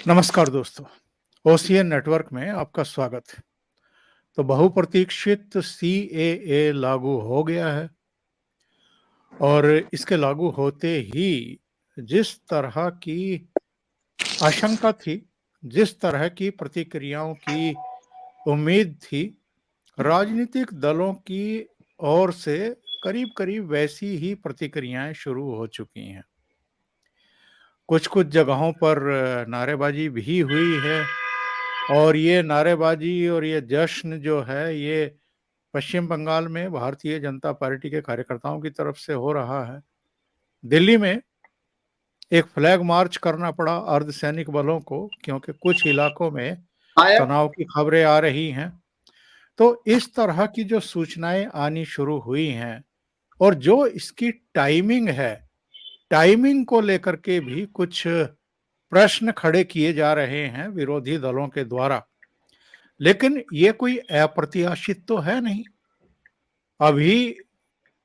नमस्कार दोस्तों, OCN network में आपका स्वागत है। तो बहुप्रतीक्षित सीएए लागू हो गया है और इसके लागू होते ही जिस तरह की आशंका थी, जिस तरह की प्रतिक्रियाओं की उम्मीद थी, राजनीतिक दलों की ओर से करीब-करीब वैसी ही प्रतिक्रियाएं शुरू हो चुकी हैं। कुछ-कुछ जगहों पर नारेबाजी भी हुई है और ये नारेबाजी और ये जश्न जो है, ये पश्चिम बंगाल में भारतीय जनता पार्टी के कार्यकर्ताओं की तरफ से हो रहा है। दिल्ली में एक फ्लैग मार्च करना पड़ा अर्धसैनिक बलों को, क्योंकि कुछ इलाकों में आया तनाव की खबरें आ रही हैं। तो इस तरह की जो सूचनाएं आनी शुरू हुई हैं और जो इसकी टाइमिंग है, टाइमिंग को लेकर के भी कुछ प्रश्न खड़े किए जा रहे हैं विरोधी दलों के द्वारा। लेकिन ये कोई अप्रत्याशित तो है नहीं। अभी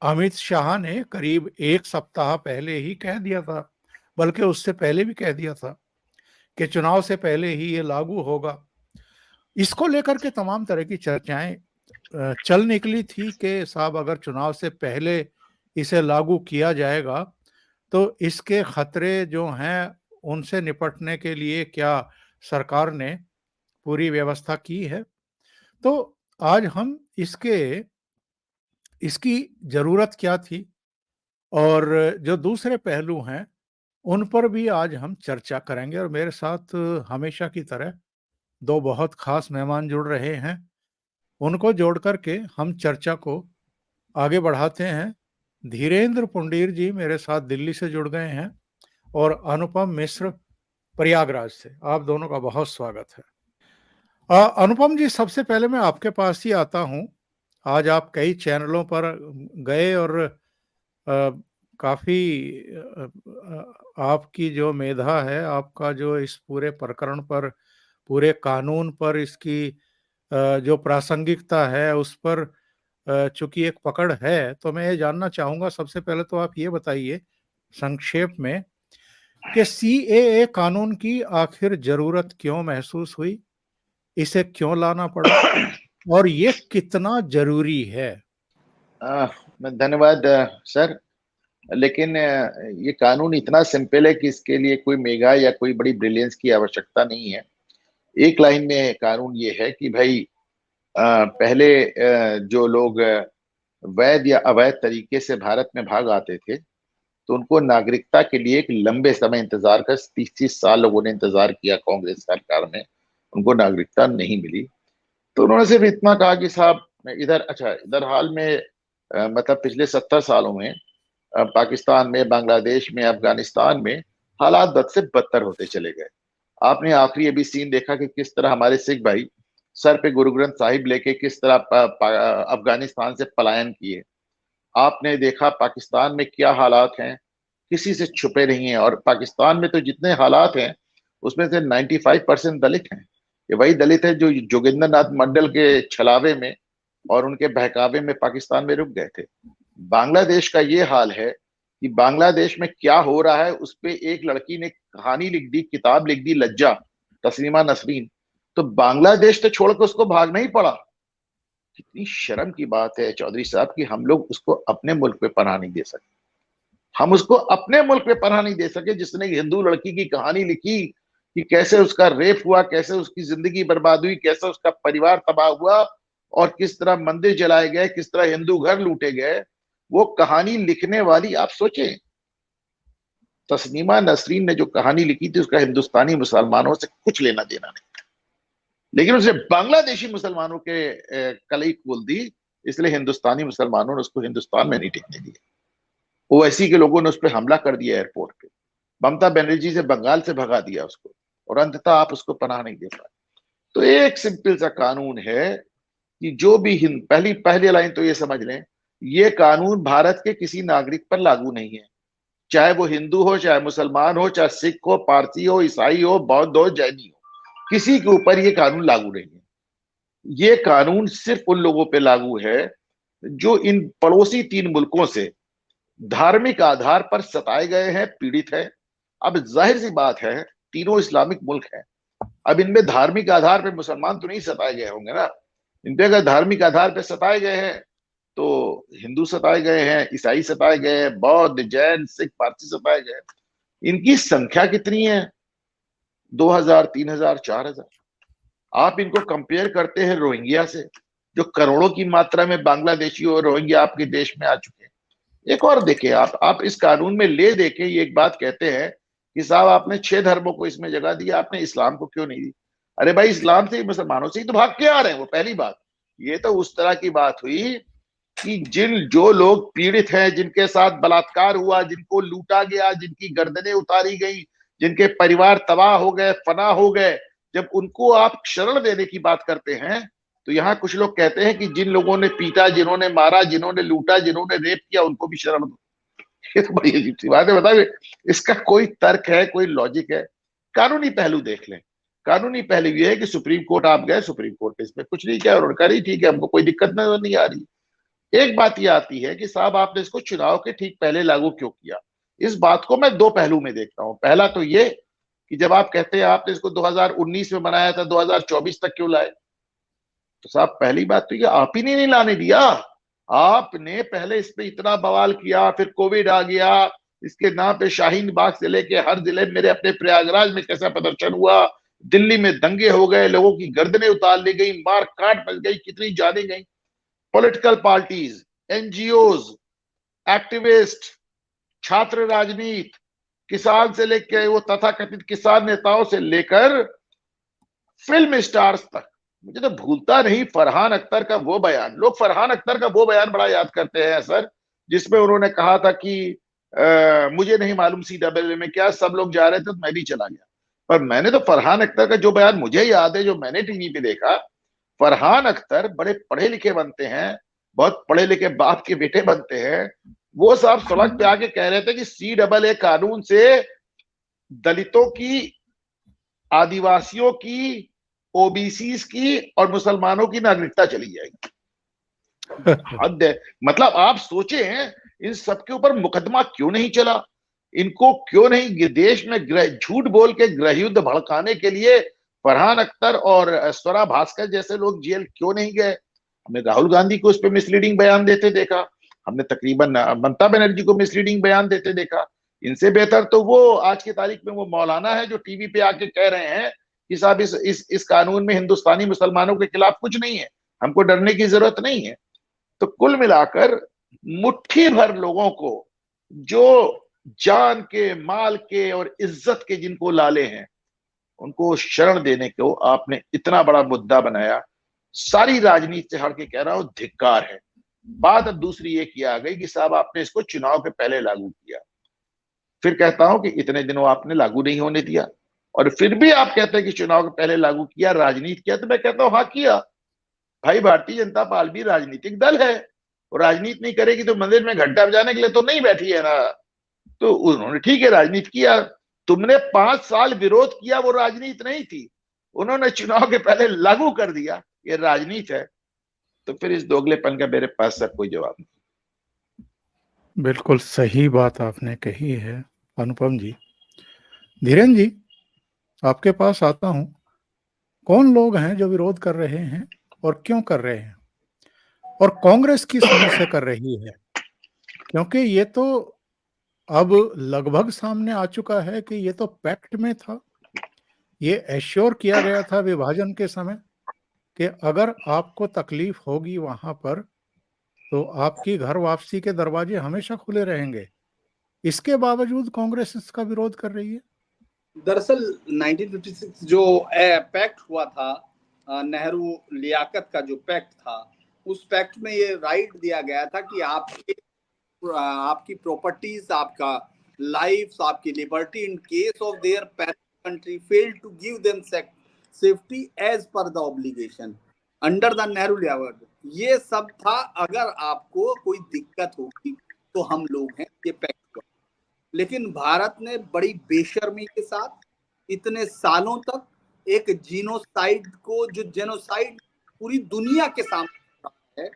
अमित शाह ने करीब 1 सप्ताह पहले ही कह दिया था, बल्कि उससे पहले भी कह दिया था कि चुनाव से पहले ही ये लागू होगा। इसको लेकर के तमाम तरह की चर्चाएं चल निकली थी कि साहब अगर चुनाव से पहले इसे लागू किया जाएगा, तो इसके खतरे जो हैं उनसे निपटने के लिए क्या सरकार ने पूरी व्यवस्था की है? तो आज हम इसकी ज़रूरत क्या थी और जो दूसरे पहलू हैं, उन पर भी आज हम चर्चा करेंगे और मेरे साथ हमेशा की तरह 2 बहुत ख़ास मेहमान जुड़ रहे हैं। उनको जोड़ कर के हम चर्चा को आगे बढ़ाते हैं। धीरेन्द्र पुंडीर जी मेरे साथ दिल्ली से जुड़ गए हैं और अनुपम मिश्र प्रयागराज से। आप दोनों का बहुत स्वागत है। अनुपम जी, सबसे पहले मैं आपके पास ही आता हूँ। आज आप कई चैनलों पर गए और काफ़ी आपकी जो मेधा है, आपका जो इस पूरे प्रकरण पर, पूरे कानून पर इसकी जो प्रासंगिकता है, उस पर चूँकि एक पकड़ है, तो मैं ये जानना चाहूँगा सबसे पहले तो आप ये बताइए संक्षेप में कि सीएए कानून की आखिर ज़रूरत क्यों महसूस हुई? इसे क्यों लाना पड़ा और ये कितना ज़रूरी है? धन्यवाद सर। लेकिन ये कानून इतना सिंपल है कि इसके लिए कोई मेगा या कोई बड़ी ब्रिलियंस की आवश्यकता नहीं है। एक लाइन में कानून ये है कि भाई पहले जो लोग वैध या अवैध तरीके से भारत में भाग आते थे, तो उनको नागरिकता के लिए एक लंबे समय इंतजार कर 30-30 साल लोगों ने इंतजार किया कांग्रेस सरकार में, उनको नागरिकता नहीं मिली। तो उन्होंने सिर्फ इतना कहा कि साहब इधर हाल में मतलब पिछले 70 सालों में पाकिस्तान में, बांग्लादेश में, अफगानिस्तान में हालात बद से बदतर होते चले गए। आपने आखिरी अभी सीन देखा कि किस तरह हमारे सिख भाई सर पे गुरु ग्रंथ साहिब लेके किस तरह अफगानिस्तान से पलायन किए। आपने देखा पाकिस्तान में क्या हालात हैं, किसी से छुपे नहीं है। और पाकिस्तान में तो जितने हालात हैं उसमें से 95% दलित हैं। ये वही दलित है जो जोगिंदर नाथ मंडल के छलावे में और उनके बहकावे में पाकिस्तान में रुक गए थे। बांग्लादेश का ये हाल है कि बांग्लादेश में क्या हो रहा है उस पे एक लड़की ने कहानी लिख दी, किताब लिख दी, लज्जा, तस्लीमा नसरीन। तो बांग्लादेश तो छोड़कर उसको भागना ही पड़ा। कितनी शर्म की बात है चौधरी साहब कि हम लोग उसको अपने मुल्क में पनाह नहीं दे सके। हम उसको अपने मुल्क में पनाह नहीं दे सके जिसने हिंदू लड़की की कहानी लिखी कि कैसे उसका रेप हुआ, कैसे उसकी जिंदगी बर्बाद हुई, कैसे उसका परिवार तबाह हुआ और किस तरह मंदिर जलाए गए, किस तरह हिंदू घर लूटे गए। वो कहानी लिखने वाली, आप सोचें, तस्नीमा नसरीन ने जो कहानी लिखी थी उसका हिंदुस्तानी मुसलमानों से कुछ लेना देना नहीं, लेकिन उसने बांग्लादेशी मुसलमानों के कलई खोल दी। इसलिए हिंदुस्तानी मुसलमानों ने उसको हिंदुस्तान में नहीं टिकने दिया। ओवैसी के लोगों ने उस पर हमला कर दिया एयरपोर्ट पे। ममता बनर्जी से बंगाल से भगा दिया उसको और अंततः आप उसको पनाह नहीं दे पाए। तो एक सिंपल सा कानून है कि जो भी पहली पहली लाइन तो ये समझ लें, ये कानून भारत के किसी नागरिक पर लागू नहीं है, चाहे वो हिंदू हो, चाहे मुसलमान हो, चाहे सिख हो, पारसी हो, ईसाई हो, बौद्ध हो, जैनी हो, किसी के ऊपर ये कानून लागू नहीं है। ये कानून सिर्फ उन लोगों पे लागू है जो इन पड़ोसी 3 मुल्कों से धार्मिक आधार पर सताए गए हैं, पीड़ित है। अब जाहिर सी बात है तीनों इस्लामिक मुल्क हैं। अब इनमें धार्मिक आधार पे मुसलमान तो नहीं सताए गए होंगे ना। इन पे अगर धार्मिक आधार पे सताए गए हैं तो हिंदू सताए गए हैं, ईसाई सताए गए हैं, बौद्ध, जैन, सिख, पारसी सताए गए हैं। इनकी संख्या कितनी है? 2000, 3000, 4000। आप इनको कंपेयर करते हैं रोहिंग्या से, जो करोड़ों की मात्रा में बांग्लादेशी और रोहिंग्या आपके देश में आ चुके हैं। एक और देखें, आप इस कानून में ले देखें, ये एक बात कहते हैं कि साहब आपने 6 धर्मों को इसमें जगह दी, आपने इस्लाम को क्यों नहीं दी? अरे भाई, इस्लाम से मुसलमानों से ही तो भाग के आ रहे हैं वो, पहली बात। ये तो उस तरह की बात हुई कि जो लोग पीड़ित हैं, जिनके साथ बलात्कार हुआ, जिनको लूटा गया, जिनकी गर्दनें उतारी गई, जिनके परिवार तबाह हो गए, फना हो गए, जब उनको आप शरण देने की बात करते हैं तो यहाँ कुछ लोग कहते हैं कि जिन लोगों ने पीटा, जिन्होंने मारा, जिन्होंने लूटा, जिन्होंने रेप किया, उनको भी शरण दो। ये तो बड़ी अजीब सी बात है। बताइए, इसका कोई तर्क है, कोई लॉजिक है? कानूनी पहलू देख लें। कानूनी पहलू ये है कि सुप्रीम कोर्ट आप गए, सुप्रीम कोर्ट ने इसमें कुछ नहीं किया और उनका नहीं, ठीक है, हमको कोई दिक्कत नजर नहीं आ रही। एक बात ये आती है कि साहब आपने इसको चुनाव के ठीक पहले लागू क्यों किया? इस बात को मैं दो पहलू में देखता हूं। पहला तो ये कि जब आप कहते हैं आपने इसको 2019 में बनाया था, 2024 तक क्यों लाए? तो साहब पहली बात तो ये आप ही ने नहीं लाने दिया। आपने पहले इस पे इतना बवाल किया, फिर कोविड आ गया, इसके नाम पे शाहीन बाग से लेके हर जिले, मेरे अपने प्रयागराज में कैसा प्रदर्शन हुआ, दिल्ली में दंगे हो गए, लोगों की गर्दनें उतार ली गई, मार काट मच गई, कितनी जाने गई। पॉलिटिकल पार्टीज, एनजीओज, एक्टिविस्ट, छात्र राजनीति, किसान से लेकर वो तथाकथित किसान नेताओं से लेकर फिल्म स्टार्स तक। मुझे तो भूलता नहीं फरहान अख्तर का वो बयान, लोग फरहान अख्तर का वो बयान बड़ा याद करते हैं सर, जिसमें उन्होंने कहा था कि मुझे नहीं मालूम CAA में क्या, सब लोग जा रहे थे तो मैं भी चला गया। पर मैंने तो फरहान अख्तर का जो बयान मुझे याद है, जो मैंने टीवी पे देखा, फरहान अख्तर बड़े पढ़े लिखे बनते हैं, बहुत पढ़े लिखे बाप के बेटे बनते हैं। वो साहब सड़क पे आके कह रहे थे कि CAA कानून से दलितों की, आदिवासियों की, ओबीसी की और मुसलमानों की नागरिकता चली जाएगी। हद है। मतलब आप सोचे हैं इन सबके ऊपर मुकदमा क्यों नहीं चला? इनको क्यों नहीं देश में झूठ बोल के गृह युद्ध भड़काने के लिए फरहान अख्तर और स्वरा भास्कर जैसे लोग जेल क्यों नहीं गए? हमने राहुल गांधी को उस पर मिसलीडिंग बयान देते देखा, हमने तकरीबन ममता बनर्जी को मिसलीडिंग बयान देते देखा। इनसे बेहतर तो वो आज की तारीख में वो मौलाना है जो टीवी पे आके कह रहे हैं कि साहब इस कानून में हिंदुस्तानी मुसलमानों के खिलाफ कुछ नहीं है, हमको डरने की जरूरत नहीं है। तो कुल मिलाकर मुट्ठी भर लोगों को, जो जान के, माल के और इज्जत के जिनको लाले हैं, उनको शरण देने को आपने इतना बड़ा मुद्दा बनाया। सारी राजनीति से हट के कह रहा हूं, धिक्कार है। बात अब दूसरी ये किया गई कि साहब आपने इसको चुनाव के पहले लागू किया, फिर कहता हूं कि इतने दिनों आपने लागू नहीं होने दिया, और फिर भी आप कहते हैं कि चुनाव के पहले लागू किया, राजनीति किया। तो मैं कहता हूं हाँ किया। भाई भारतीय जनता पार्टी भी राजनीतिक दल है, और राजनीति नहीं करेगी तो मंदिर में घंटा बजाने के लिए तो नहीं बैठी है ना। तो उन्होंने ठीक है राजनीति किया। तुमने 5 साल विरोध किया, वो राजनीति नहीं थी। उन्होंने चुनाव के पहले लागू कर दिया, ये राजनीति है। तो फिर इस दोगलेपन का मेरे पास सर कोई जवाब नहीं। बिल्कुल सही बात आपने कही है अनुपम जी। धीरेन्द्र जी, आपके पास आता हूं। कौन लोग हैं जो विरोध कर रहे हैं और क्यों कर रहे हैं, और कांग्रेस किस मुंह से कर रही है? क्योंकि ये तो अब लगभग सामने आ चुका है कि ये तो पैक्ट में था। ये एश्योर किया गया था विभाजन के समय कि अगर आपको तकलीफ होगी वहां पर तो आपकी घर वापसी के दरवाजे हमेशा खुले रहेंगे। इसके बावजूद कांग्रेस इसका विरोध कर रही है। दरअसल 1956 जो पैक्ट हुआ था, नेहरू लियाकत का जो पैक्ट था, उस पैक्ट में ये राइट दिया गया था कि आपकी प्रॉपर्टीज, आपका लाइफ, आपकी liberty in case of their parent country failed to give them safety as per the obligation under the Nehru Liaquat, ये सब था। अगर आपको कोई दिक्कत होगी तो हम लोग हैं, ये पैक्ट हुआ। लेकिन भारत ने बड़ी बेशर्मी के साथ इतने सालों तक एक जीनोसाइड को, जो जेनोसाइड पूरी दुनिया के सामने है,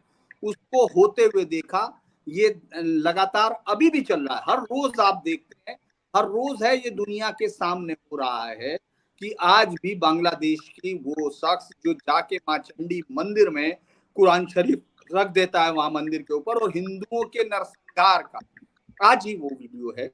उसको होते हुए देखा। ये लगातार अभी भी चल रहा है। हर रोज आप देखते हैं हर रोज है, ये दुनिया के सामने हो रहा है कि आज भी बांग्लादेश की वो शख्स जो जाके माँ चंडी मंदिर में कुरान शरीफ रख देता है वहां मंदिर के ऊपर, और हिंदुओं के नरसंहार का आज ही वो वीडियो है।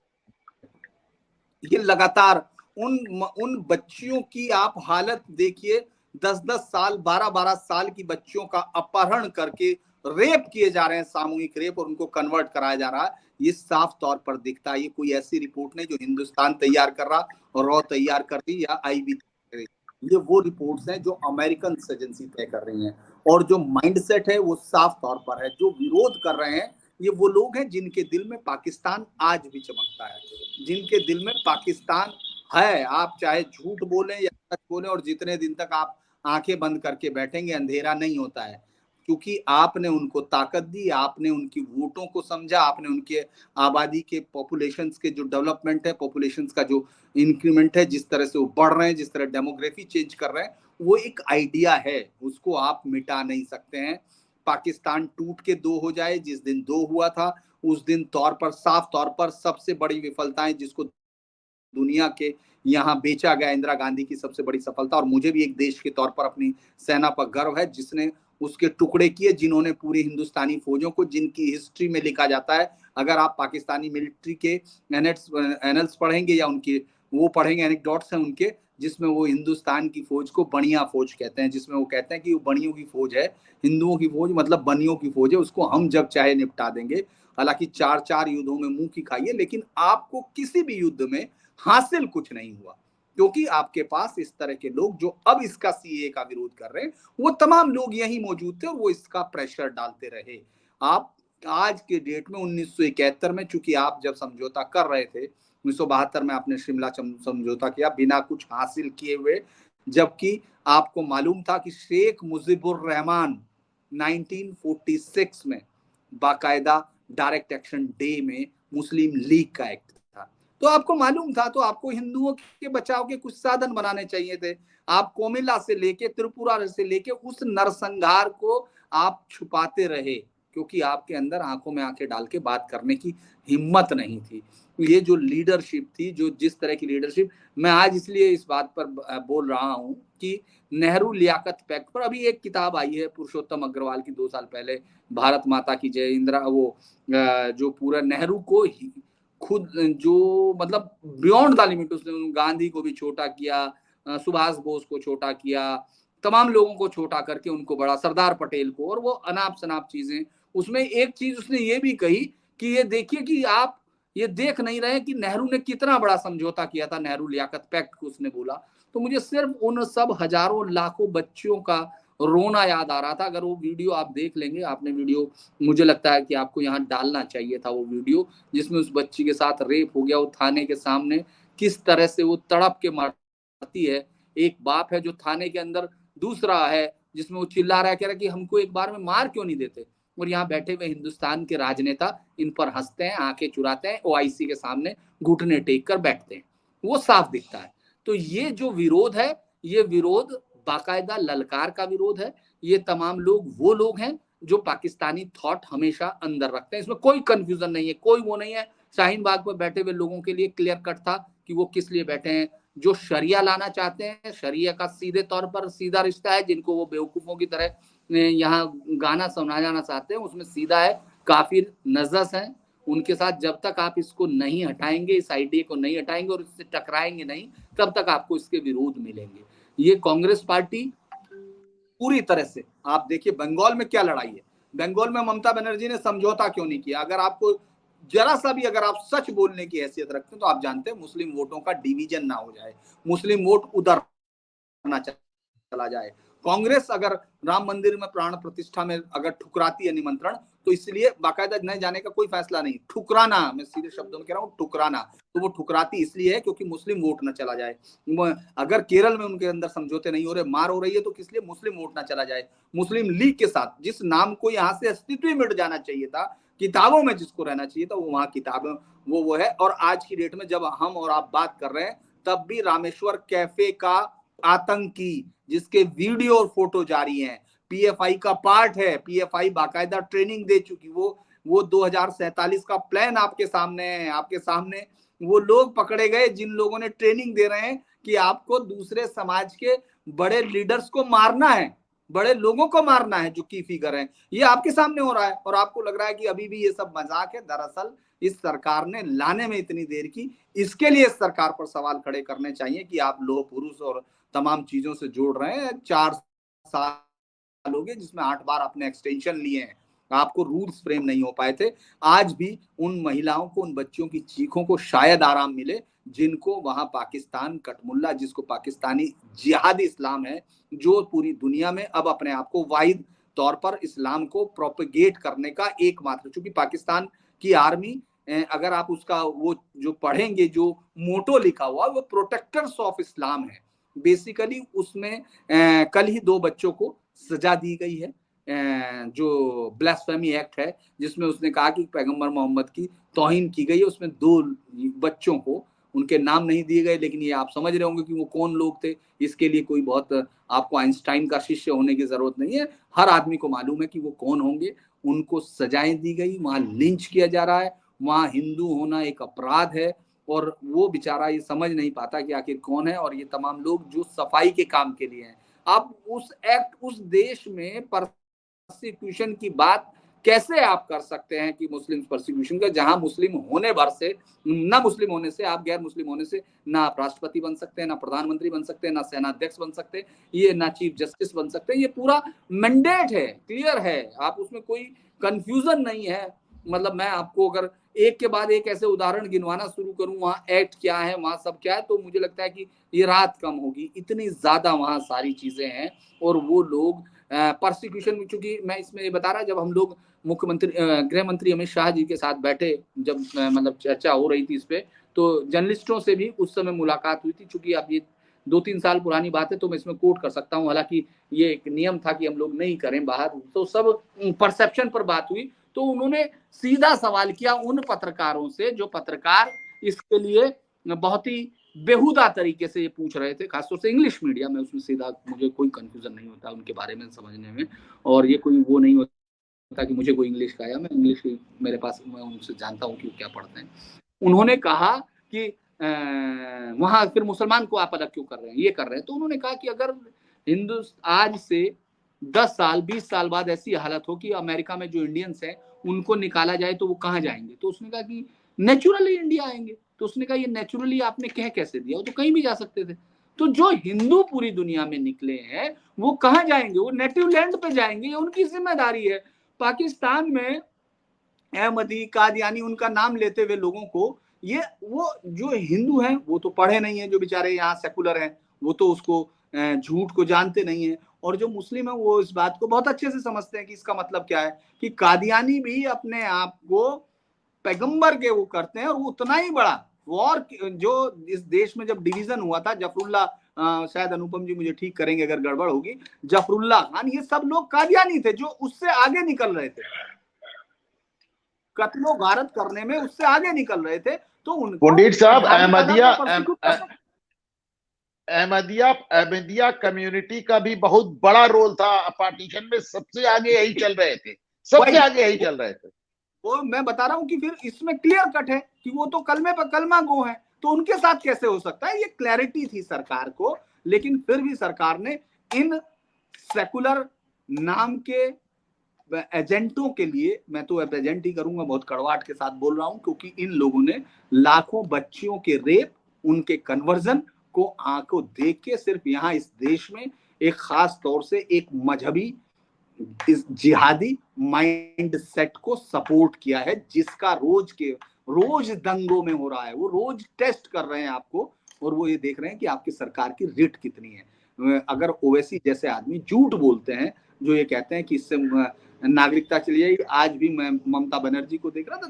ये लगातार उन बच्चियों की आप हालत देखिए, 10-10 साल 12-12 साल की बच्चियों का अपहरण करके रेप किए जा रहे हैं, सामूहिक रेप, और उनको कन्वर्ट कराया जा रहा है। ये साफ तौर पर दिखता है। ये कोई ऐसी रिपोर्ट नहीं जो हिंदुस्तान तैयार कर रहा और रॉ तैयार कर रही या आईबी, ये वो रिपोर्ट्स हैं जो अमेरिकन एजेंसी तय कर रही हैं। और जो माइंडसेट है वो साफ तौर पर है। जो विरोध कर रहे हैं ये वो लोग हैं जिनके दिल में पाकिस्तान आज भी चमकता है, जिनके दिल में पाकिस्तान है। आप चाहे झूठ बोलें या सच बोलें, और जितने दिन तक आप आंखें बंद करके बैठेंगे अंधेरा नहीं होता है, क्योंकि आपने उनको ताकत दी, आपने उनकी वोटों को समझा, आपने उनके आबादी के पॉपुलेशन के जो डेवलपमेंट है, पॉपुलेशन का जो इंक्रीमेंट है, जिस तरह से वो बढ़ रहे हैं, जिस तरह डेमोग्राफी चेंज कर रहे हैं, वो एक आइडिया है, उसको आप मिटा नहीं सकते हैं। पाकिस्तान टूट के दो हो जाए, जिस दिन दो हुआ था उस दिन तौर पर साफ तौर पर सबसे बड़ी विफलताएं जिसको दुनिया के यहाँ बेचा गया, इंदिरा गांधी की सबसे बड़ी सफलता। और मुझे भी एक देश के तौर पर अपनी सेना पर गर्व है जिसने उसके टुकड़े किए, जिन्होंने पूरी हिंदुस्तानी फौजों को, जिनकी हिस्ट्री में लिखा जाता है, अगर आप पाकिस्तानी मिलिट्री के एनल्स पढ़ेंगे या उनके वो पढ़ेंगे, एनेक्डोट्स हैं उनके, जिसमें वो हिंदुस्तान की फौज को बनिया फौज कहते हैं, जिसमें वो कहते हैं कि वो बनियों की फौज है, हिंदुओं की फौज मतलब बनियों की फौज है, उसको हम जब चाहे निपटा देंगे। हालांकि 4-4 युद्धों में मुंह की खाइए, लेकिन आपको किसी भी युद्ध में हासिल कुछ नहीं हुआ, क्योंकि आपके पास इस तरह के लोग जो अब इसका सीए का विरोध कर रहे हैं, वो तमाम लोग यही मौजूद थे और वो इसका प्रेशर डालते रहे। आप आज के डेट में 1971 में, चूंकि आप जब समझौता कर रहे थे, 1972 में आपने शिमला समझौता किया बिना कुछ हासिल किए हुए, जबकि आपको मालूम था कि शेख मुजीबुर रहमान 1946 में बाकायदा डायरेक्ट एक्शन डे में मुस्लिम लीग का एक्ट था, तो आपको मालूम था, तो आपको हिंदुओं के बचाव के कुछ साधन बनाने चाहिए थे। आप कोमिला से लेके त्रिपुरा से लेके उस नरसंहार को आप छुपाते रहे, क्योंकि आपके अंदर आंखों में आंखें डाल के बात करने की हिम्मत नहीं थी। ये जो लीडरशिप थी, जो जिस तरह की लीडरशिप, मैं आज इसलिए इस बात पर बोल रहा हूं कि नेहरू लियाकत पैक्ट पर अभी एक किताब आई है पुरुषोत्तम अग्रवाल की 2 साल पहले, भारत माता की जय, इंदिरा, वो जो पूरा नेहरू को खुद जो मतलब बियॉन्ड द लिमिट, उसने गांधी को भी छोटा किया, सुभाष बोस को छोटा किया, तमाम लोगों को छोटा करके उनको बड़ा, सरदार पटेल को, और वो अनाप शनाप चीजें। उसमें एक चीज उसने ये भी कही कि ये देखिए कि आप ये देख नहीं रहे कि नेहरू ने कितना बड़ा समझौता किया था, नेहरू लियाकत पैक्ट को उसने बोला। तो मुझे सिर्फ उन सब हजारों लाखों बच्चियों का रोना याद आ रहा था। अगर वो वीडियो आप देख लेंगे, आपने वीडियो, मुझे लगता है कि आपको यहाँ डालना चाहिए था वो वीडियो, जिसमें उस बच्ची के साथ रेप हो गया, वो थाने के सामने किस तरह से वो तड़प के मरती है। एक बाप है जो थाने के अंदर, दूसरा है जिसमें वो चिल्ला रहा है, कह रहा है कि हमको एक बार में मार क्यों नहीं देते, और यहाँ बैठे हुए हिंदुस्तान के राजनेता इन पर हंसते हैं, आंखें चुराते हैं, ओआईसी के सामने घुटने टेक कर बैठते हैं, वो साफ दिखता है। तो ये जो विरोध है, ये विरोध बाकायदा ललकार का विरोध है। ये तमाम लोग वो लोग हैं जो पाकिस्तानी थॉट हमेशा अंदर रखते हैं, इसमें कोई कंफ्यूजन नहीं है, कोई वो नहीं है। शाहीन बाग पर बैठे हुए लोगों के लिए क्लियर कट था कि वो किस लिए बैठे हैं। जो शरिया लाना चाहते हैं, शरिया का सीधे तौर पर सीधा रिश्ता है, जिनको वो बेवकूफों की तरह यहाँ गाना सुना जाना चाहते हैं, उसमें सीधा है, काफिर नजस है, उनके साथ जब तक आप इसको नहीं हटाएंगे, इस आइडिया को नहीं हटाएंगे और इससे टकराएंगे नहीं, तब तक आपको इसके विरोध मिलेंगे। ये कांग्रेस पार्टी पूरी तरह से, आप देखिए बंगाल में क्या लड़ाई है, बंगाल में ममता बनर्जी ने समझौता क्यों नहीं किया। अगर आपको जरा सा भी, अगर आप सच बोलने की हैसियत रखते हैं, तो आप जानते हैं मुस्लिम वोटों का डिवीजन ना हो जाए, मुस्लिम वोट उधर ना चला जाए। कांग्रेस अगर राम मंदिर में प्राण प्रतिष्ठा में अगर ठुकराती है निमंत्रण, तो इसलिए बाकायदा नहीं जाने का कोई फैसला नहीं, ठुकराना, मैं सीधे शब्दों में कह रहा हूँ, ठुकराना, तो वो ठुकराती इसलिए है क्योंकि मुस्लिम वोट ना चला जाए। अगर केरल में उनके अंदर समझौते नहीं हो रहे, मार हो रही है, तो किस लिए, मुस्लिम वोट ना चला जाए। मुस्लिम लीग के साथ जिस नाम को यहाँ से अस्तित्व मिट जाना चाहिए था, किताबों में जिसको रहना चाहिए था, वो वहां किताबें वो है। और आज की डेट में जब हम और आप बात कर रहे हैं, तब भी रामेश्वर कैफे का आतंकी, जिसके वीडियो और फोटो जारी हैं, पीएफआई का पार्ट है, पीएफआई बाकायदा ट्रेनिंग दे चुकी, वो 2047 का प्लान आपके सामने है, आपके सामने वो लोग पकड़े गए जिन लोगों ने ट्रेनिंग दे रहे हैं कि आपको दूसरे समाज के बड़े लीडर्स को मारना है, बड़े लोगों को मारना है जो की फिगर है। ये आपके सामने हो रहा है और आपको लग रहा है कि अभी भी ये सब मजाक है। दरअसल इस सरकार ने लाने में इतनी देर की, इसके लिए इस सरकार पर सवाल खड़े करने चाहिए कि आप लोह पुरुष और तमाम चीजों से जोड़ रहे हैं। 4 साल हो गए जिसमें 8 बार आपने एक्सटेंशन लिए हैं, आपको रूल्स फ्रेम नहीं हो पाए थे। आज भी उन महिलाओं को, उन बच्चियों की चीखों को शायद आराम मिले जिनको वहां पाकिस्तान कटमुल्ला, जिसको पाकिस्तानी जिहादी इस्लाम है, जो पूरी दुनिया में अब अपने आप को वाहिद तौर पर इस्लाम को प्रोपेगेट करने का एकमात्र, चूंकि पाकिस्तान की आर्मी, अगर आप उसका वो जो पढ़ेंगे, जो मोटो लिखा हुआ, वो प्रोटेक्टर्स ऑफ इस्लाम है बेसिकली। उसमें कल ही 2 बच्चों को सजा दी गई है, जो ब्लास्फेमी एक्ट है जिसमें उसने कहा कि पैगंबर मोहम्मद की तौहीन की गई है। उसमें 2 बच्चों को, उनके नाम नहीं दिए गए, लेकिन ये आप समझ रहे होंगे कि वो कौन लोग थे। इसके लिए कोई बहुत आपको आइंस्टाइन का शिष्य होने की जरूरत नहीं है, हर आदमी को मालूम है कि वो कौन होंगे। उनको सजाएं दी गई, वहां लिंच किया जा रहा है, वहां हिंदू होना एक अपराध है और वो बेचारा ये समझ नहीं पाता कि आखिर कौन है। और ये तमाम लोग जो सफाई के काम के लिए हैं, अब उस एक्ट, उस देश में परसिक्यूशन की बात कैसे आप कर सकते हैं कि मुस्लिम परसिक्यूशन का, जहां मुस्लिम होने भर से, ना मुस्लिम होने से, आप गैर मुस्लिम होने से ना आप राष्ट्रपति बन सकते हैं, ना प्रधानमंत्री बन सकते हैं, ना सेनाध्यक्ष बन सकते हैं, ये ना चीफ जस्टिस बन सकते हैं। ये पूरा मैंडेट है, क्लियर है, आप उसमें कोई कंफ्यूजन नहीं है। मतलब मैं आपको अगर एक के बाद एक ऐसे उदाहरण गिनवाना शुरू करूं, वहां एक्ट क्या है, वहां सब क्या है, तो मुझे लगता है कि ये रात कम होगी, इतनी ज्यादा वहां सारी चीजें हैं। और वो लोग परसिक्यूशन में, चूंकि मैं इसमें ये बता रहा, जब हम लोग मुख्यमंत्री, गृह मंत्री अमित शाह जी के साथ बैठे, जब मतलब चर्चा हो रही थी इस पे, तो जर्नलिस्टों से भी उस समय मुलाकात हुई थी। चूंकि अब ये 2-3 साल पुरानी बात है तो मैं इसमें कोट कर सकता हूँ, हालांकि ये एक नियम था कि हम लोग नहीं करें बाहर, तो सब परसेप्शन पर बात हुई। तो उन्होंने सीधा सवाल किया उन पत्रकारों से जो पत्रकार इसके लिए बहुत ही बेहुदा तरीके से ये पूछ रहे थे, खासतौर से इंग्लिश मीडिया में। उसमें सीधा मुझे कोई कंफ्यूजन नहीं होता उनके बारे में समझने में, और ये कोई वो नहीं होता कि मुझे कोई इंग्लिश का आया, मैं इंग्लिश मेरे पास, मैं उनसे जानता हूँ कि क्या पढ़ते हैं। उन्होंने कहा कि वहां फिर मुसलमान को आप अलग क्यों कर रहे हैं, ये कर रहे हैं। तो उन्होंने कहा कि अगर हिंदू आज से 10 साल 20 साल बाद ऐसी हालत हो कि अमेरिका में जो इंडियंस हैं उनको निकाला जाए तो वो कहाँ जाएंगे, तो उसने कहा कि नेचुरली इंडिया आएंगे। तो उसने कहा ये नेचुरली आपने कह कैसे दिया, वो तो कहीं भी जा सकते थे। तो जो हिंदू पूरी दुनिया में निकले हैं वो कहाँ जाएंगे, वो नेटिव लैंड पे जाएंगे, ये उनकी जिम्मेदारी है। पाकिस्तान में अहमदी, कादियानी, उनका नाम लेते हुए लोगों को, ये वो जो हिंदू हैं वो तो पढ़े नहीं है, जो बेचारे यहाँ सेकुलर हैं वो तो उसको झूठ को जानते नहीं है, और जो मुस्लिम है वो इस बात को बहुत अच्छे से समझते हैं कि इसका मतलब क्या है, कि कादियानी भी अपने आप को पैगंबर के वो करते हैं। और वो उतना ही बड़ा वॉर जो इस देश में जब डिवीजन हुआ था, जफरुल्ला, शायद अनुपम जी मुझे ठीक करेंगे अगर गड़बड़ होगी, जफरुल्ला खान, ये सब लोग कादियानी थे जो उससे आगे निकल रहे थे, कत्लो गारत करने में उससे आगे निकल रहे थे। तो उनको पंडित साहब, अहमदिया कम्युनिटी का भी बहुत बड़ा रोल था पार्टीशन में, सबसे आगे यही चल रहे थे, सबसे आगे यही चल रहे थे। वो मैं बता रहा हूं कि फिर इसमें क्लियर कट है कि वो तो कलमे पर कलमा गो है, तो उनके साथ कैसे हो सकता है। ये क्लैरिटी थी सरकार को, लेकिन फिर भी सरकार ने इन सेकुलर नाम के एजेंटों के लिए, मैं तो एजेंट ही करूंगा, बहुत कड़वाहट के साथ बोल रहा हूं, क्योंकि इन लोगों ने लाखों बच्चियों के रेप, उनके कन्वर्जन को आंखों देख के सिर्फ यहाँ इस देश में एक खास तौर से एक मजहबी, इस जिहादी माइंड सेट को सपोर्ट किया है, जिसका रोज दंगों में हो रहा है। वो रोज टेस्ट कर रहे हैं आपको, और वो ये देख रहे हैं कि आपकी सरकार की रिट कितनी है। अगर ओवैसी जैसे आदमी झूठ बोलते हैं, जो ये कहते हैं कि इससे नागरिकता चली जाएगी, आज भी मैं ममता बनर्जी को देख रहा था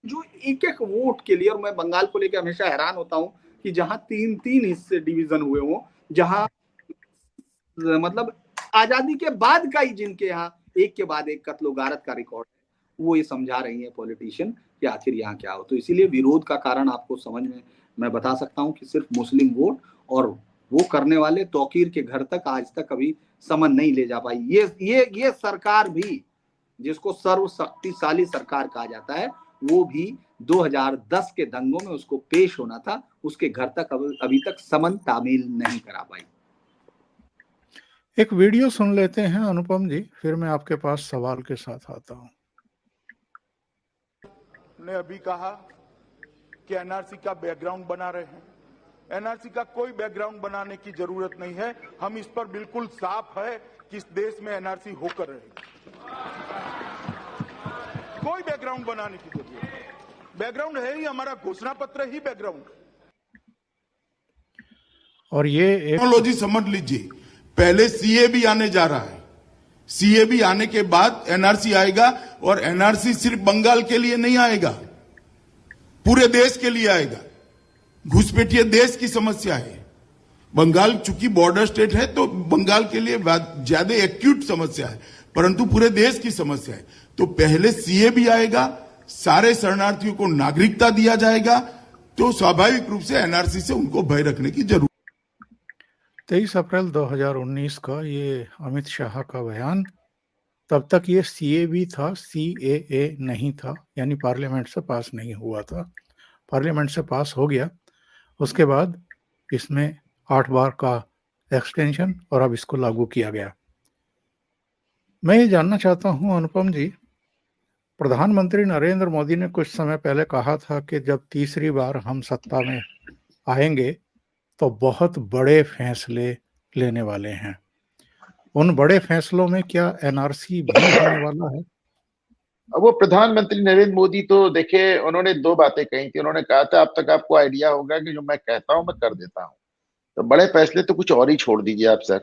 जो एक एक वोट के लिए, और मैं बंगाल को लेकर हमेशा हैरान होता हूं कि जहां 3-3 हिस्से डिवीजन हुए हों, जहां मतलब आजादी के बाद का ही जिनके यहाँ एक के बाद एक कत्लो गारत का रिकॉर्ड है, वो ये समझा रही है पॉलिटिशियन कि आखिर यहाँ क्या हो। तो इसीलिए विरोध का कारण आपको समझ में मैं बता सकता हूँ कि सिर्फ मुस्लिम वोट, और वो करने वाले तौकीर के घर तक आज तक कभी समन नहीं ले जा पाई। ये सरकार भी, जिसको सर्वशक्तिशाली सरकार कहा जाता है, वो भी 2010 के दंगों में उसको पेश होना था, उसके घर तक अभी तक समन तामील नहीं करा पाई। एक वीडियो सुन लेते हैं अनुपम जी, फिर मैं आपके पास सवाल के साथ आता हूं। ने अभी कहा कि एनआरसी का बैकग्राउंड बना रहे हैं। एनआरसी का कोई बैकग्राउंड बनाने की जरूरत नहीं है। हम इस पर बिल्कुल साफ है कि इस देश में एनआरसी होकर रहेगी। कोई बैकग्राउंड बनाने की जरूरत नहीं। बैकग्राउंड है ही हमारा घोषणा पत्र ही बैकग्राउंड। और ये टेक्नोलॉजी समझ लीजिए, पहले सीएबी आने जा रहा है, सीएबी आने के बाद एनआरसी आएगा, और एनआरसी सिर्फ बंगाल के लिए नहीं आएगा, पूरे देश के लिए आएगा। घुसपैठिया देश की समस्या है। बंगाल चूंकि बॉर्डर स्टेट है तो बंगाल के लिए ज्यादा एक्यूट समस्या है, परंतु पूरे देश की समस्या है। तो पहले सीएबी आएगा, सारे शरणार्थियों को नागरिकता दिया जाएगा, तो स्वाभाविक रूप से एनआरसी से उनको भय रखने की जरूरत। 23 अप्रैल 2019 का ये अमित शाह का बयान। तब तक ये सीएबी था, सीएए नहीं था, यानी पार्लियामेंट से पास नहीं हुआ था। पार्लियामेंट से पास हो गया, उसके बाद इसमें 8 बार का एक्सटेंशन, और अब इसको लागू किया गया। मैं ये जानना चाहता हूं अनुपम जी, प्रधानमंत्री नरेंद्र मोदी ने कुछ समय पहले कहा था कि जब तीसरी बार हम सत्ता में आएंगे तो बहुत बड़े फैसले लेने वाले हैं। उन बड़े फैसलों में क्या एनआरसी भी होने वाला है? वो प्रधानमंत्री नरेंद्र मोदी तो देखिए, उन्होंने 2 बातें कही थी। उन्होंने कहा था, अब तक आपको आइडिया होगा कि जो मैं कहता हूं मैं कर देता हूं। तो बड़े फैसले तो कुछ और ही छोड़ दीजिए आप सर,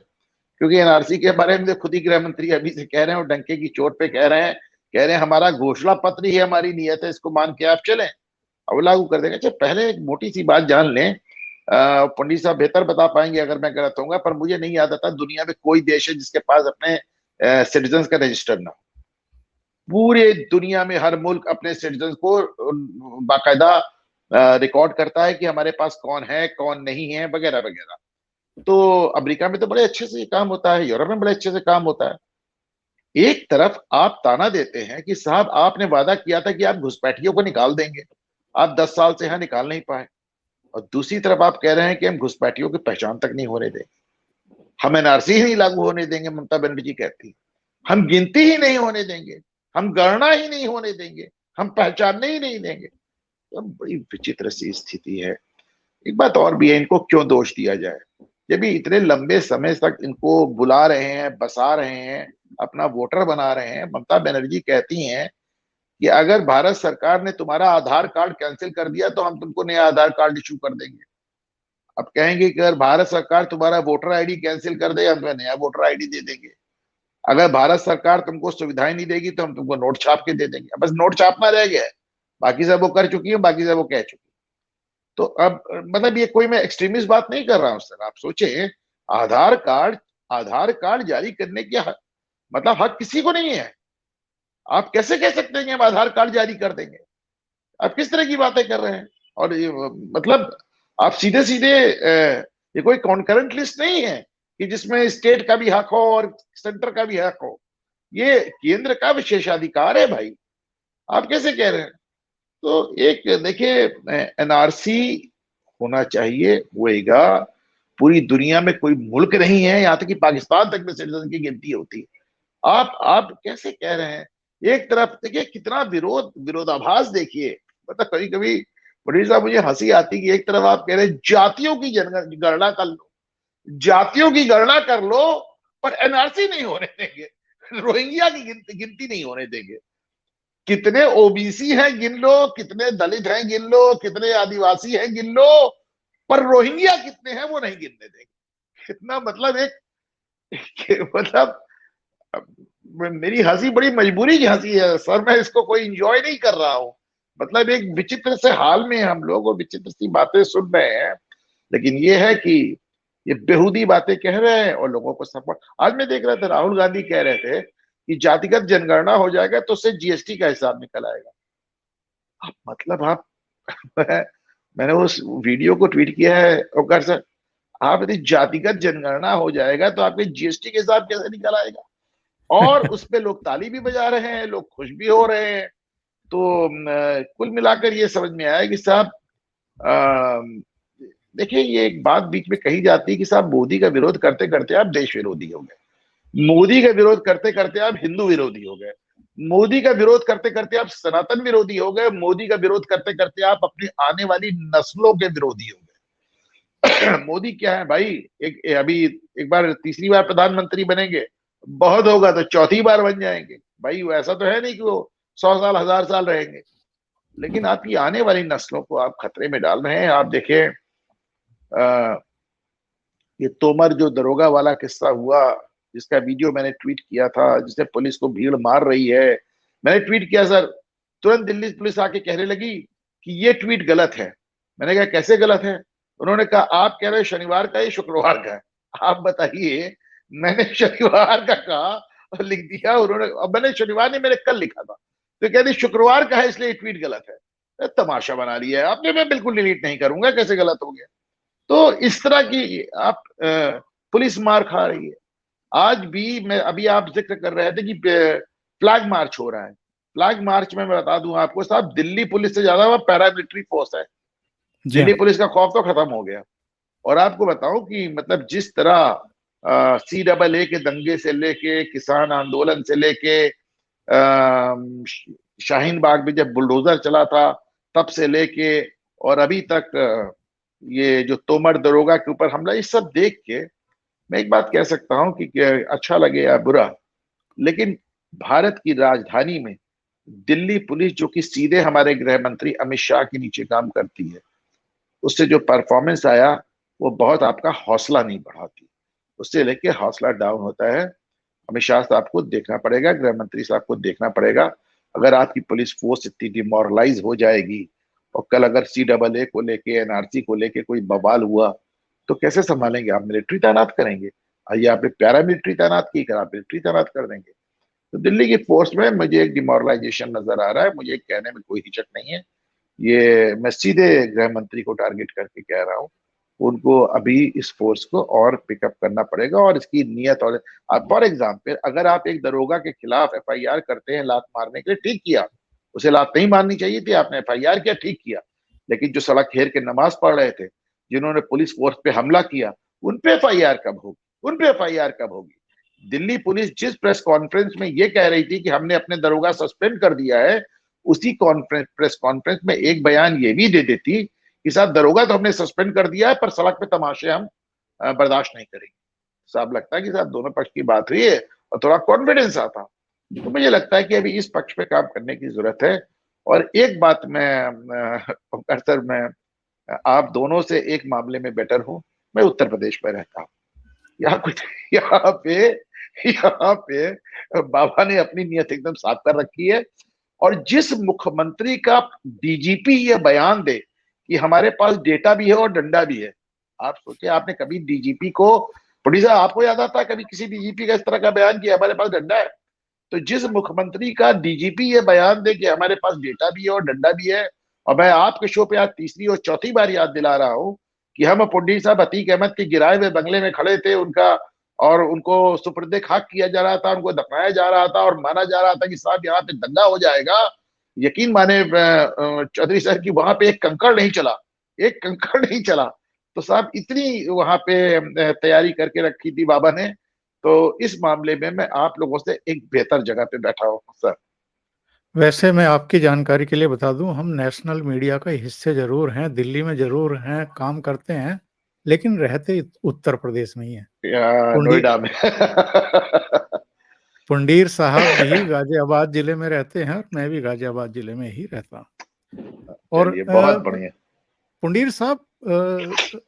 क्योंकि एनआरसी के बारे में खुद ही गृह मंत्री अभी से कह रहे हैं, और डंके की चोट पे कह रहे हैं हमारा घोषणा पत्र ही हमारी नियत है, इसको मान के आप चलें, अब लागू कर देंगे। अच्छा, पहले एक मोटी सी बात जान लें, पंडित साहब बेहतर बता पाएंगे अगर मैं गलत होऊंगा, पर मुझे नहीं याद आता दुनिया में कोई देश है जिसके पास अपने सिटीजन का रजिस्टर ना हो। पूरे दुनिया में हर मुल्क अपने सिटीजन को बाकायदा रिकॉर्ड करता है कि हमारे पास कौन है, कौन नहीं है, वगैरह वगैरह। तो अमेरिका में तो बड़े अच्छे से काम होता है, यूरोप में बड़े अच्छे से काम होता है। एक तरफ आप ताना देते हैं कि साहब आपने वादा किया था कि आप घुसपैठियों को निकाल देंगे, आप 10 साल से यहां निकाल नहीं पाए, और दूसरी तरफ आप कह रहे हैं कि हम घुसपैठियों की पहचान तक नहीं होने देंगे, हम एनआरसी ही नहीं लागू होने देंगे। ममता बनर्जी कहती, हम गिनती ही नहीं होने देंगे, हम गणना ही नहीं होने देंगे, हम पहचानने ही नहीं देंगे। तो बड़ी विचित्र सी स्थिति है। एक बात और भी है, इनको क्यों दोष दिया जाए? जब भी इतने लंबे समय तक इनको बुला रहे हैं, बसा रहे हैं, अपना वोटर बना रहे हैं। ममता बनर्जी कहती हैं कि अगर भारत सरकार ने तुम्हारा आधार कार्ड कैंसिल कर दिया तो हम तुमको नया आधार कार्ड इशू कर देंगे। अब कहेंगे कि अगर भारत सरकार तुम्हारा वोटर आईडी कैंसिल कर दे, हम नया वोटर आईडी दे देंगे। अगर भारत सरकार तुमको सुविधाएं नहीं देगी तो हम तुमको नोट छाप के दे देंगे। बस नोट छापना रह गया है, बाकी सब वो कर चुकी है, बाकी सब वो कह चुकी है। तो अब मतलब ये कोई मैं एक्सट्रीमिस्ट बात नहीं कर रहा हूं सर। आप सोचें, आधार कार्ड जारी करने की मतलब हक किसी को नहीं है। आप कैसे कह सकते हैं कि हम आधार कार्ड जारी कर देंगे? आप किस तरह की बातें कर रहे हैं? और ये मतलब आप सीधे सीधे ये कोई कॉन्करेंट लिस्ट नहीं है कि जिसमें स्टेट का भी हक हो और सेंटर का भी हक हो। ये केंद्र का विशेषाधिकार है भाई, आप कैसे कह रहे हैं? तो एक देखिए, एनआरसी होना चाहिए, होएगा। पूरी दुनिया में कोई मुल्क नहीं है, यहाँ तक कि पाकिस्तान तक में सिटीजन की गिनती होती है। आप कैसे कह रहे हैं? एक तरफ देखिए कितना विरोधाभास देखिए। मतलब कभी कभी बड़ी साहब मुझे हंसी आती कि एक तरफ आप कह रहे हैं जातियों की गणना कर लो, जातियों की गणना कर लो, पर एनआरसी नहीं होने देंगे, रोहिंग्या की गिनती नहीं होने देंगे। कितने ओबीसी हैं गिन लो, कितने दलित हैं गिन लो, कितने आदिवासी हैं गिन लो, पर रोहिंग्या कितने हैं वो नहीं गिनने देंगे। कितना मतलब मतलब मेरी हंसी बड़ी मजबूरी की हंसी है सर, मैं इसको कोई एंजॉय नहीं कर रहा हूं। मतलब एक विचित्र से हाल में हम लोग और विचित्र सी बातें सुन रहे हैं, लेकिन ये है कि ये बेहूदी बातें कह रहे हैं और लोगों को सपोर्ट। आज मैं देख रहा था राहुल गांधी कह रहे थे कि जातिगत जनगणना हो जाएगा तो उससे जीएसटी का हिसाब निकल आएगा। अब मतलब आप मैंने उस वीडियो को ट्वीट किया है, ओकर सर, आप यदि जातिगत जनगणना हो जाएगा तो आपके जीएसटी के हिसाब कैसे निकल आएगा? और उस पे लोग ताली भी बजा रहे हैं, लोग खुश भी हो रहे हैं। तो कुल मिलाकर ये समझ में आया कि साहब देखिए, ये एक बात बीच में कही जाती है कि साहब मोदी का विरोध करते करते आप देश विरोधी हो गए, मोदी का विरोध करते करते आप हिंदू विरोधी हो गए, मोदी का विरोध करते करते आप सनातन विरोधी हो गए, मोदी का विरोध करते करते आप अपनी आने वाली नस्लों के विरोधी हो गए। मोदी क्या है भाई, अभी एक बार तीसरी बार प्रधानमंत्री बनेंगे, बहुत होगा तो चौथी बार बन जाएंगे भाई। ऐसा तो है नहीं कि वो 100 साल 1000 साल रहेंगे, लेकिन आपकी आने वाली नस्लों को आप खतरे में डाल रहे हैं। आप देखिए, ये तोमर जो दरोगा वाला किस्सा हुआ, जिसका वीडियो मैंने ट्वीट किया था, जिससे पुलिस को भीड़ मार रही है, मैंने ट्वीट किया सर, तुरंत दिल्ली पुलिस आके कहने लगी कि ये ट्वीट गलत है। मैंने कहा कैसे गलत है? उन्होंने कहा आप कह रहे शनिवार का है, शुक्रवार का है। आप बताइए, मैंने शनिवार का कहा और लिख दिया उन्होंने, अब मैंने शनिवार नहीं, मैंने कल लिखा था, तो कहती शुक्रवार का है इसलिए ट्वीट गलत है। तमाशा बना लिया है आपने, मैं बिल्कुल डिलीट नहीं करूंगा, कैसे गलत हो गया? तो इस तरह की आप पुलिस मार खा रही है। आज भी मैं, अभी आप जिक्र कर रहे थे कि फ्लैग मार्च हो रहा है, फ्लैग मार्च में मैं बता दूं आपको साहब, दिल्ली पुलिस से ज्यादा वह पैरामिलिट्री फोर्स है। दिल्ली पुलिस का खौफ तो खत्म हो गया। और आपको बताऊं कि मतलब जिस तरह CAA के दंगे से लेके, किसान आंदोलन से लेके, शाहीन बाग में जब बुलडोजर चला था तब से लेके और अभी तक ये जो तोमर दरोगा के ऊपर हमला, ये सब देख के मैं एक बात कह सकता हूं कि अच्छा लगे या बुरा, लेकिन भारत की राजधानी में दिल्ली पुलिस, जो कि सीधे हमारे गृह मंत्री अमित शाह के नीचे काम करती है, उससे जो परफॉर्मेंस आया वो बहुत आपका हौसला नहीं बढ़ाती, उससे लेके हौसला डाउन होता है। अमित शाह साहब को देखना पड़ेगा, गृह मंत्री साहब को देखना पड़ेगा। अगर आपकी पुलिस फोर्स इतनी डिमोरलाइज हो जाएगी और कल अगर CAA को लेके, NRC को लेके कोई बवाल हुआ तो कैसे संभालेंगे? आप मिलिट्री तैनात करेंगे? ये आपने पैरा मिलिट्री तैनात की, आप मिलिट्री तैनात कर देंगे। तो दिल्ली की फोर्स में मुझे एक डिमोरलाइजेशन नजर आ रहा है। मुझे कहने में कोई हिचक नहीं है, ये मैं सीधे गृह मंत्री को टारगेट करके कह रहा हूँ। उनको अभी इस फोर्स को और पिकअप करना पड़ेगा और इसकी नीयत। और फॉर एग्जाम्पल, अगर आप एक दरोगा के खिलाफ FIR करते हैं लात मारने के लिए, ठीक किया, उसे लात नहीं मारनी चाहिए थी, आपने FIR किया, ठीक किया, लेकिन जो सड़क घेर के नमाज पढ़ रहे थे, जिन्होंने पुलिस फोर्स पे हमला किया, उन पे FIR कब होगी? उन पे FIR कब होगी? दिल्ली पुलिस जिस प्रेस कॉन्फ्रेंस में ये कह रही थी कि हमने अपने दरोगा सस्पेंड कर दिया है, उसी प्रेस कॉन्फ्रेंस में एक बयान ये भी दे देती कि साहब दरोगा तो हमने सस्पेंड कर दिया है, पर सड़क पे तमाशे हम बर्दाश्त नहीं करेंगे। साहब लगता है कि साहब दोनों पक्ष की बात हुई है और थोड़ा कॉन्फिडेंस आता। तो मुझे लगता है कि अभी इस पक्ष पे काम करने की जरूरत है। और एक बात मैं सर, मैं आप दोनों से एक मामले में बेटर हूं, मैं उत्तर प्रदेश में रहता हूँ। यहाँ पे बाबा ने अपनी नीयत एकदम साफ कर रखी है। और जिस मुख्यमंत्री का DGP ये बयान दे कि हमारे पास डेटा भी है और डंडा भी है, आप सोचिए, आपने कभी DGP को, प्रोड्यूसर आपको याद आता है कभी किसी DGP का इस तरह का बयान किया हमारे पास डंडा है? तो जिस मुख्यमंत्री का DGP ये बयान दे कि हमारे पास डेटा भी है और डंडा भी है, और मैं आपके शो पे आज तीसरी और चौथी बार याद दिला रहा हूं कि हम पंडित साहब अतीक अहमद के गिराए हुए बंगले में खड़े थे, उनका और उनको सुपुर्दे खाक किया जा रहा था, उनको दफनाया जा रहा था और माना जा रहा था कि साहब यहाँ पे दंगा हो जाएगा। यकीन माने चौधरी सर की वहां पे एक कंकड़ नहीं चला, एक कंकड़ नहीं चला। तो साहब इतनी वहां पे तैयारी करके रखी थी बाबा ने। तो इस मामले में मैं आप लोगों से एक बेहतर जगह पे बैठा हूँ सर। वैसे मैं आपकी जानकारी के लिए बता दूं, हम नेशनल मीडिया का हिस्से जरूर हैं, दिल्ली में जरूर हैं, काम करते हैं, लेकिन रहते उत्तर प्रदेश में ही है। नोएडा में पुंडीर साहब भी गाजियाबाद जिले में रहते हैं और मैं भी गाजियाबाद जिले में ही रहता हूँ। और बहुत बढ़िया पुंडीर साहब,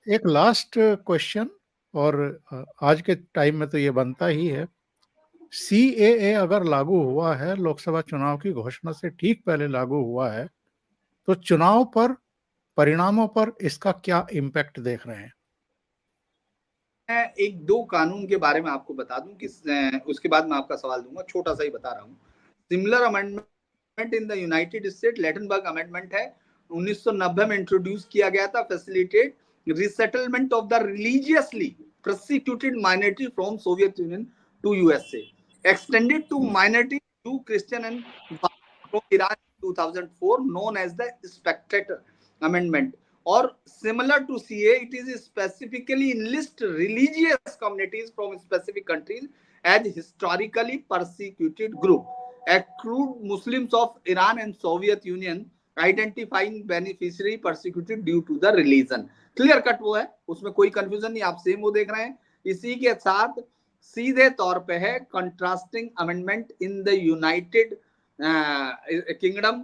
एक लास्ट क्वेश्चन, और आज के टाइम में तो ये बनता ही है, CAA अगर लागू हुआ है, लोकसभा चुनाव की घोषणा से ठीक पहले लागू हुआ है, तो चुनाव पर, परिणामों पर इसका क्या इम्पैक्ट देख रहे हैं? मैं एक दो कानून के बारे में आपको बता दूं कि उसके बाद मैं आपका सवाल दूंगा, छोटा सा ही बता रहा हूं। Similar amendment in the United State, Lautenberg amendment है, 1990 में इंट्रोड्यूस किया गया था, facilitate resettlement of the religiously prosecuted minority from Soviet Union to USA, extended to minority to Christian and from Iran 2004 known as the Spectator Amendment, or similar to CA, it is specifically enlist religious communities from specific countries as historically persecuted group, accrued Muslims of Iran and Soviet Union, identifying beneficiary persecuted due to the religion. Clear cut वो है, उसमें कोई confusion नहीं, आप same वो देख रहे हैं। इसी के साथ सीधे तौर पे है contrasting amendment in the United kingdom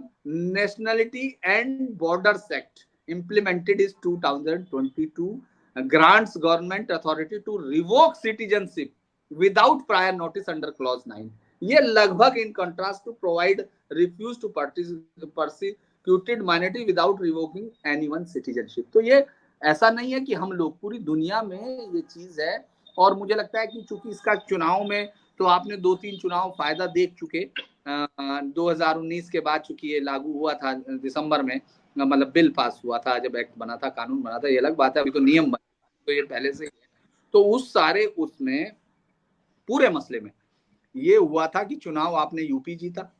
nationality and borders act implemented is 2022 grants government authority to revoke citizenship without prior notice under clause 9. ये लगभग in contrast to provide refuse to persecuted minority without revoking anyone's citizenship. तो ये ऐसा नहीं है कि हम लोग, पूरी दुनिया में ये चीज है। और मुझे लगता है कि चूंकि इसका चुनाव में, तो आपने 2-3 चुनाव फायदा देख चुके। 2019 के बाद चूंकि ये लागू हुआ था दिसंबर में, मतलब बिल पास हुआ था, जब एक्ट बना था, कानून बना था, ये अलग बात है, अभी तो नियम बना, तो ये पहले से ही है। तो उस सारे उसमें पूरे मसले में ये हुआ था कि चुनाव आपने यूपी जीता,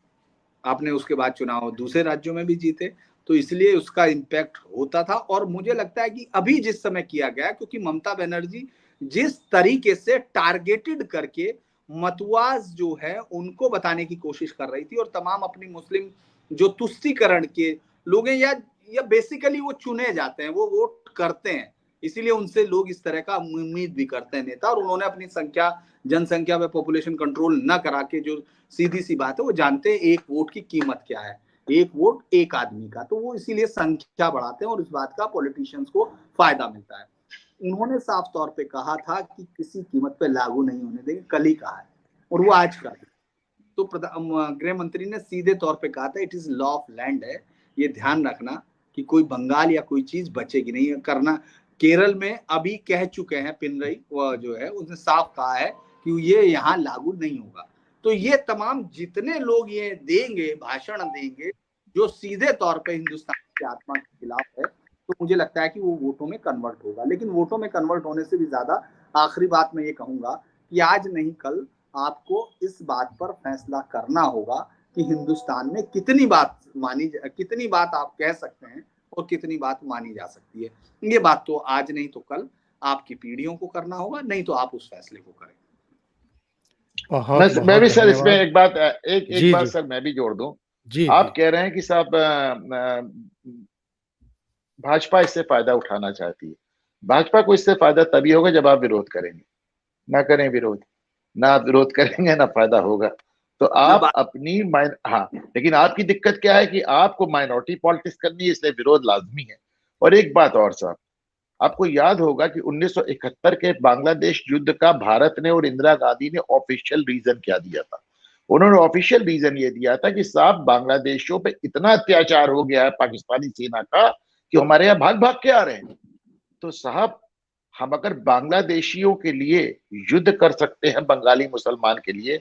आपने उसके बाद चुनाव दूसरे राज्यों में भी जीते, तो इसलिए उसका इम्पैक्ट होता था। और मुझे लगता है कि अभी जिस समय किया गया, क्योंकि ममता बनर्जी जिस तरीके से टारगेटेड करके मतवाज जो है उनको बताने की कोशिश कर रही थी, और तमाम अपनी मुस्लिम जो तुष्टीकरण के लोग हैं, या बेसिकली वो चुने जाते हैं, वो वोट करते हैं, इसीलिए उनसे लोग इस तरह का उम्मीद भी करते हैं नेता। और उन्होंने अपनी जनसंख्या पे पॉपुलेशन कंट्रोल ना करा के, जो सीधी सी बात है, वो जानते हैं एक वोट की कीमत क्या है, एक वोट एक आदमी का, तो वो इसीलिए संख्या बढ़ाते हैं और इस बात का पॉलिटिशियंस को फायदा मिलता है। उन्होंने साफ तौर पे कहा था कि किसी कीमत पे लागू नहीं होने देंगे, कल ही कहा है, और वो आज कर। तो गृह मंत्री ने सीधे तौर पे कहा था it is law of land है, ये ध्यान रखना कि कोई बंगाल या कोई चीज बचेगी नहीं करना। केरल में अभी कह चुके हैं, पिनरई वो जो है उसने साफ कहा है कि ये यहाँ लागू नहीं होगा। तो ये तमाम जितने लोग ये देंगे, भाषण देंगे, जो सीधे तौर पे हिंदुस्तान की आत्मा के खिलाफ है, तो मुझे लगता है कि वो वोटों में कन्वर्ट होगा। लेकिन वोटों में कन्वर्ट होने से भी ज्यादा आखिरी बात मैं ये कहूंगा कि आज नहीं कल आपको इस बात पर फैसला करना होगा कि हिंदुस्तान में कितनी बात आप कह सकते हैं और कितनी बात मानी जा सकती है। ये बात तो आज नहीं तो कल आपकी पीढ़ियों को करना होगा, नहीं तो आप उस फैसले को करें। मैं भी सर इसमें एक बात सर मैं भी जोड़ दूं। आप कह रहे हैं कि साहब भाजपा इससे फायदा उठाना चाहती है। भाजपा को इससे फायदा तभी होगा जब आप विरोध करेंगे, ना करें विरोध, ना आप विरोध करेंगे ना फायदा होगा। तो आप अपनी लेकिन आपकी दिक्कत क्या है कि आपको माइनॉरिटी पॉलिटिक्स करनी है, इसलिए विरोध लाजमी है। और एक बात और साहब, आपको याद होगा कि 1971 के बांग्लादेश युद्ध का भारत ने और इंदिरा गांधी ने ऑफिशियल रीजन क्या दिया था? उन्होंने ऑफिशियल रीजन ये दिया था कि साहब बांग्लादेशियों पे इतना अत्याचार हो गया है पाकिस्तानी सेना का कि हमारे यहाँ भाग भाग के आ रहे हैं। तो साहब हम अगर बांग्लादेशियों के लिए युद्ध कर सकते हैं बंगाली मुसलमान के लिए,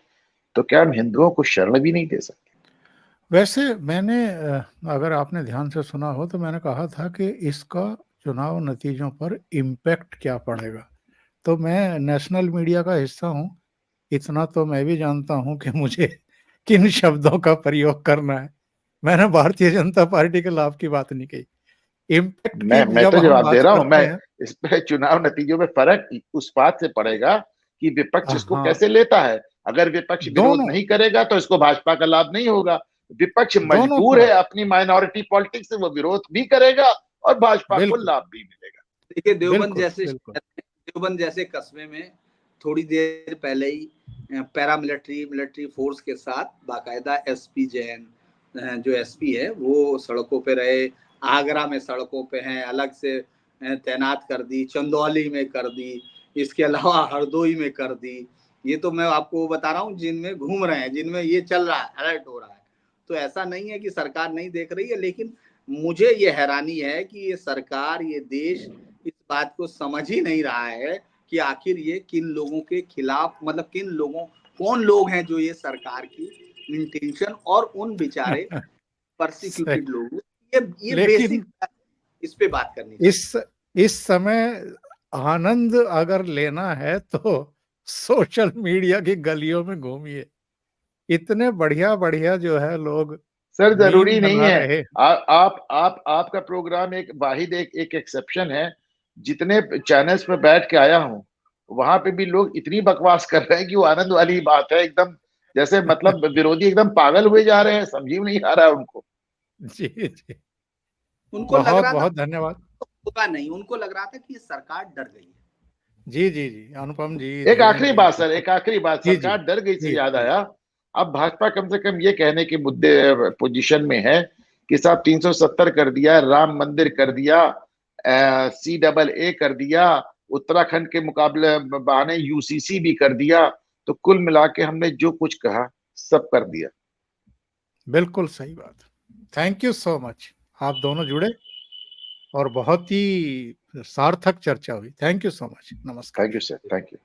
तो क्या हम हिंदुओं को शरण भी नहीं दे सकते? वैसे मैंने, अगर आपने ध्यान से सुना हो, तो मैंने कहा था कि इसका चुनाव नतीजों पर इम्पैक्ट क्या पड़ेगा। तो मैं नेशनल मीडिया का हिस्सा हूँ, इतना तो मैं भी जानता हूँ कि मुझे किन शब्दों का प्रयोग करना है। मैंने भारतीय जनता पार्टी के लाभ की बात नहीं कही। इम्पैक्ट मैं तो जवाब दे रहा हूँ। मैं इस पे चुनाव नतीजों में फर्क उस बात से पड़ेगा कि विपक्ष इसको कैसे लेता है। अगर विपक्ष विरोध नहीं करेगा तो इसको भाजपा का लाभ नहीं होगा। विपक्ष मजबूर है अपनी माइनॉरिटी पॉलिटिक्स से, वो विरोध भी करेगा और भाजपा को लाभ भी मिलेगा। देखिए देवबंद जैसे कस्बे में थोड़ी देर पहले ही मिलिट्री फोर्स के साथ बाकायदा एसपी जैन जो एसपी है वो सड़कों पे रहे, आगरा में सड़कों पे हैं, अलग से तैनात कर दी, चंदौली में कर दी, इसके अलावा हरदोई में कर दी। ये तो मैं आपको बता रहा हूँ जिनमें घूम रहे हैं, जिनमें ये चल रहा है, अलर्ट हो रहा है। तो ऐसा नहीं है कि सरकार नहीं देख रही है, लेकिन मुझे ये हैरानी है कि ये सरकार, ये देश इस बात को समझ ही नहीं रहा है कि आखिर ये किन लोगों के खिलाफ, मतलब कौन लोग हैं जो ये सरकार की इंटेंशन और उन बेचारे परसिक्यूटेड लोग, ये बेसिक इस पे बात करनी। इस समय आनंद अगर लेना है तो सोशल मीडिया की गलियों में घूमिए, इतने बढ़िया जो है लोग सर जरूरी नींद नहीं बना है। रहे। आपका प्रोग्राम एक वाहिद एक एक्सेप्शन है। जितने चैनल्स पे बैठ के आया हूँ वहां पे भी लोग इतनी बकवास कर रहे हैं कि वो आनंद वाली बात है एकदम। जैसे मतलब विरोधी एकदम पागल हुए जा रहे हैं, समझ में नहीं आ रहा है उनको। जी, जी। उनको लग रहा था बहुत धन्यवाद। तो होगा नहीं, उनको लग रहा था कि ये सरकार डर गई है। जी, जी, जी। अनुपम जी, एक धीरेन्द्र आखिरी जी, बात सर, बिल्कुल। एक आखिरी बात, जी, जी। सरकार डर गई से जी, याद जी। आया। अब भाजपा कम से कम ये कहने के मुद्दे पोजीशन में है कि साहब 370 कर दिया, राम मंदिर कर दिया, CAA कर दिया, उत्तराखंड के मुकाबले बहाने UCC भी कर दिया। तो कुल मिला के हमने जो कुछ कहा सब कर दिया। बिल्कुल सही बात। Thank you so much. आप दोनों जुड़े और बहुत ही सार्थक चर्चा हुई। Thank you so much. Thank नमस्कार। You sir, thank you.